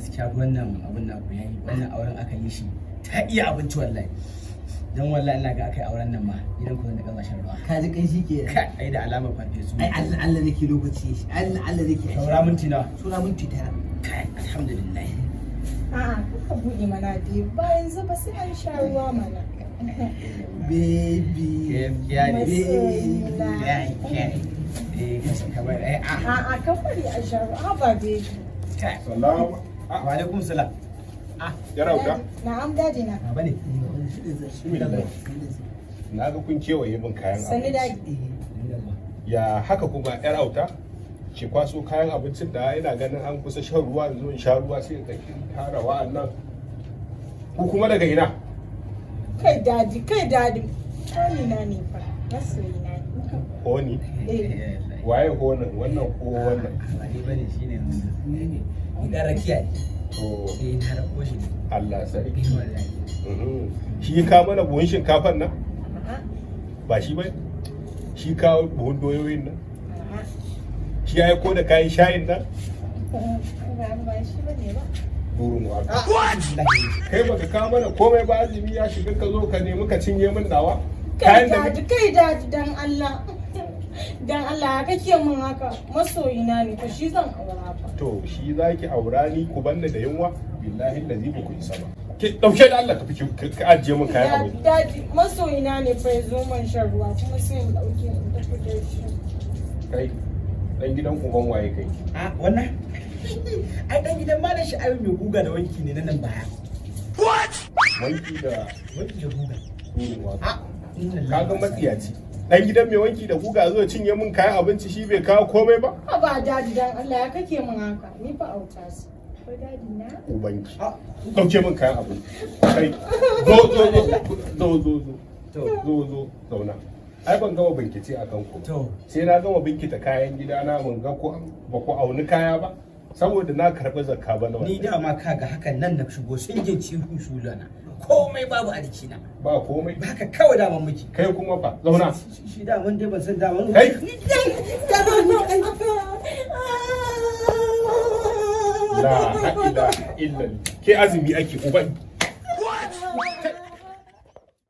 gaskiya wannan abun na ku yayi wannan auren aka yi shi ta iya abinci wallahi dan wallahi ina ga aka yi auren nan ma gidan ku da gama shan ruwa ka ji kai shi ke ai da alamar farfesu ai Allah Allah nake lokaci Allah nake saura minti nawa sura minti tara kai alhamdulillah a'a kuka buɗe mana biyu bayan zuba sai an sha ruwa mana baby a'a ka bari a sha ruwa ba baby Salamu. wa alaikum salam Ya rauta? na'am daji na baba ne Na ga kun kewaye min kayan sani abinci. daji Ya haka kuma yar auta? Ki kwaso kayan abincin da ina ganin an kusa shan ruwa yanzu in sha ruwa sai ka tara wa'annan. Ku kuma daga ina? kai daji kani na ne fa masoyi na ne Honi. eh Waye honin wannan ko wannan? ba ni bane shine ni dan rakiya ne To na rako shi ne Allah sarki. wallahi Shi ka mana buhun shinkafan nan? a'a Ba shi ba? Shi ka buhun doyoyin nan? a'a Shi ya ko da kayan shayin nan? ba shi bane ba Burin waka. Kai baka kawo mana komai ba azumi ya shiga ka zo ka nemi ka cinye min nawa? kai daji dan Allah dan Allah kake mun haka masoyina ne to shi zan aura fa To shi zaki aura ni ku banni da yunwa billahi allazi ba ku isa ba. Ki dauke da Allah ka fi ka ajiye min kayan abinci. daji masoyina ne fa yazo man shan ruwa kuma sai in dauke in tafi da shi Kai dan gidan uban waye kai? a wannan ai dan gidan malam sha'abi mai guga da wanki ne nan baya Wanki da wanki da guga burin waka. a Kaga matsiyaci. Dan gidan mai wanki da guga zo cinye min kayan abinci shi bai kawo komai ba? ba daji dan Allah ya kake mun haka ni fa auta su ko daji na Ubanki. Dauke min kayan abinci. Kai zo zauna. Ai ban gama bincike akan ku. to Sai na gama binkita kayan gidana mun ga ko ba ku auni kaya ba saboda na karɓi zakka ba na ni wannan. dama kaga hakan nan na shigo sun jin cikin sulana komai babu a jikina Ba komai. ba haka kawai daman miki Kai kuma fa zauna. shi daman dai ban san daman Kai la ilaha illa ke azumi ake uban